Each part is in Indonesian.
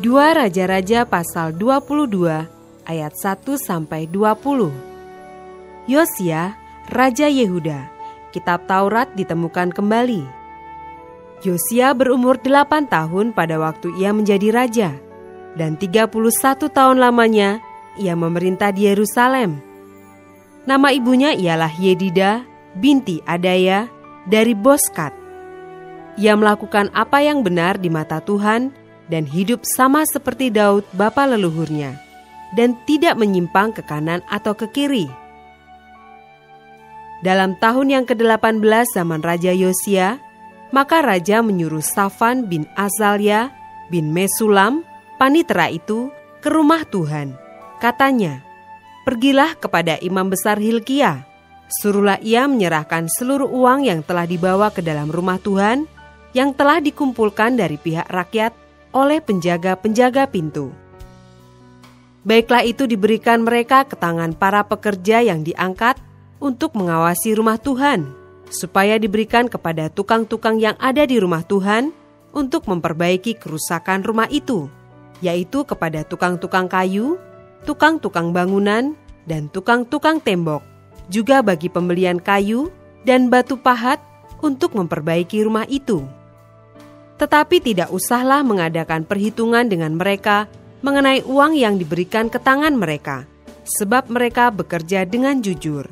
2 Raja-Raja pasal 22 ayat 1-20. Yosia, Raja Yehuda, Kitab Taurat ditemukan kembali. Yosia berumur 8 tahun pada waktu ia menjadi raja, dan 31 tahun lamanya ia memerintah di Yerusalem. Nama ibunya ialah Yedida binti Adaya dari Boskat. Ia melakukan apa yang benar di mata Tuhan dan hidup sama seperti Daud bapa leluhurnya, dan tidak menyimpang ke kanan atau ke kiri. Dalam tahun yang ke-18 zaman Raja Yosia, maka raja menyuruh Safan bin Azalia bin Mesulam, panitera itu, ke rumah Tuhan. Katanya, "Pergilah kepada imam besar Hilkia, suruhlah ia menyerahkan seluruh uang yang telah dibawa ke dalam rumah Tuhan, yang telah dikumpulkan dari pihak rakyat oleh penjaga-penjaga pintu. Baiklah itu diberikan mereka ke tangan para pekerja yang diangkat untuk mengawasi rumah Tuhan, supaya diberikan kepada tukang-tukang yang ada di rumah Tuhan untuk memperbaiki kerusakan rumah itu, yaitu kepada tukang-tukang kayu, tukang-tukang bangunan, dan tukang-tukang tembok, juga bagi pembelian kayu dan batu pahat untuk memperbaiki rumah itu. Tetapi tidak usahlah mengadakan perhitungan dengan mereka mengenai uang yang diberikan ke tangan mereka, sebab mereka bekerja dengan jujur."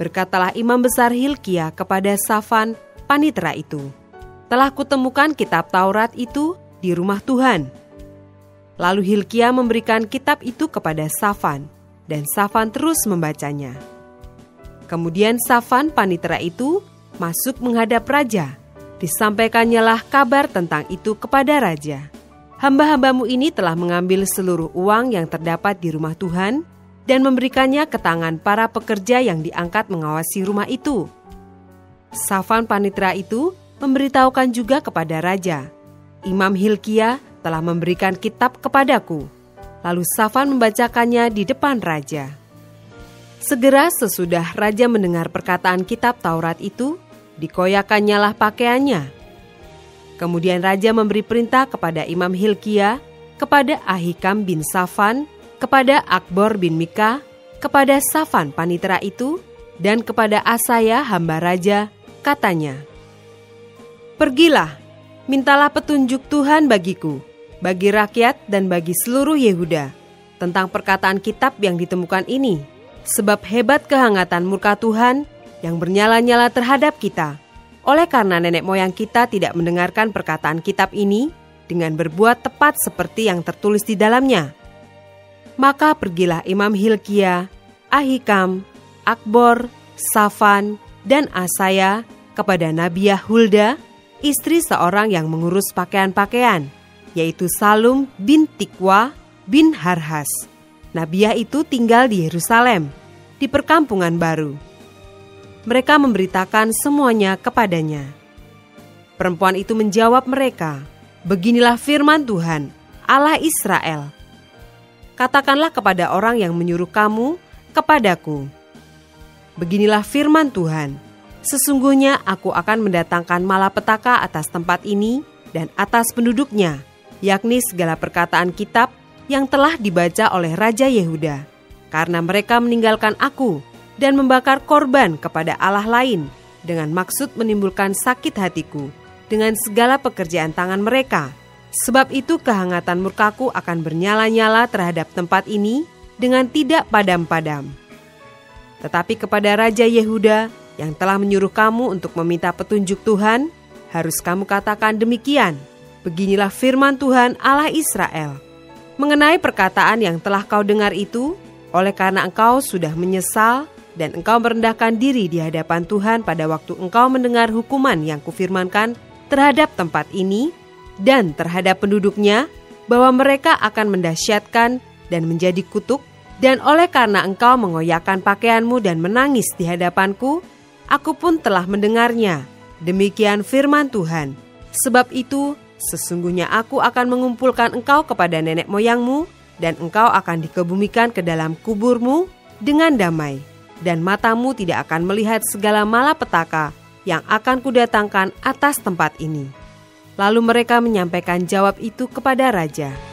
Berkatalah imam besar Hilkia kepada Safan, panitera itu, "Telah kutemukan kitab Taurat itu di rumah Tuhan." Lalu Hilkia memberikan kitab itu kepada Safan, dan Safan terus membacanya. Kemudian Safan, panitera itu, masuk menghadap raja. Disampaikannyalah kabar tentang itu kepada raja. "Hamba-hambamu ini telah mengambil seluruh uang yang terdapat di rumah Tuhan dan memberikannya ke tangan para pekerja yang diangkat mengawasi rumah itu." Safan, panitera itu, memberitahukan juga kepada raja, "Imam Hilkia telah memberikan kitab kepadaku." Lalu Safan membacakannya di depan raja. Segera sesudah raja mendengar perkataan kitab Taurat itu, dikoyakkannyalah pakaiannya. Kemudian raja memberi perintah kepada Imam Hilkia, kepada Ahikam bin Safan, kepada Akbor bin Mika, kepada Safan panitera itu, dan kepada Asaya hamba raja, katanya, "Pergilah, mintalah petunjuk Tuhan bagiku, bagi rakyat dan bagi seluruh Yehuda, tentang perkataan kitab yang ditemukan ini, sebab hebat kehangatan murka Tuhan yang bernyala-nyala terhadap kita, oleh karena nenek moyang kita tidak mendengarkan perkataan kitab ini dengan berbuat tepat seperti yang tertulis di dalamnya." Maka pergilah Imam Hilkia, Ahikam, Akbor, Safan, dan Asaya kepada Nabiah Hulda, istri seorang yang mengurus pakaian-pakaian, yaitu Salum bin Tikwa bin Harhas. Nabiah itu tinggal di Yerusalem, di perkampungan baru. Mereka memberitakan semuanya kepadanya. Perempuan itu menjawab mereka, "Beginilah firman Tuhan, Allah Israel. Katakanlah kepada orang yang menyuruh kamu kepadaku, beginilah firman Tuhan, sesungguhnya aku akan mendatangkan malapetaka atas tempat ini dan atas penduduknya, yakni segala perkataan kitab yang telah dibaca oleh Raja Yehuda, karena mereka meninggalkan aku dan membakar korban kepada Allah lain dengan maksud menimbulkan sakit hatiku dengan segala pekerjaan tangan mereka. Sebab itu kehangatan murkaku akan bernyala-nyala terhadap tempat ini dengan tidak padam-padam. Tetapi kepada Raja Yehuda yang telah menyuruh kamu untuk meminta petunjuk Tuhan, harus kamu katakan demikian, beginilah firman Tuhan Allah Israel. Mengenai perkataan yang telah kau dengar itu, oleh karena engkau sudah menyesal dan engkau merendahkan diri di hadapan Tuhan pada waktu engkau mendengar hukuman yang kufirmankan terhadap tempat ini dan terhadap penduduknya, bahwa mereka akan mendahsyatkan dan menjadi kutuk, dan oleh karena engkau mengoyakkan pakaianmu dan menangis di hadapanku, aku pun telah mendengarnya. Demikian firman Tuhan. Sebab itu, sesungguhnya aku akan mengumpulkan engkau kepada nenek moyangmu, dan engkau akan dikebumikan ke dalam kuburmu dengan damai, dan matamu tidak akan melihat segala malapetaka yang akan kudatangkan atas tempat ini. Lalu mereka menyampaikan jawab itu kepada raja.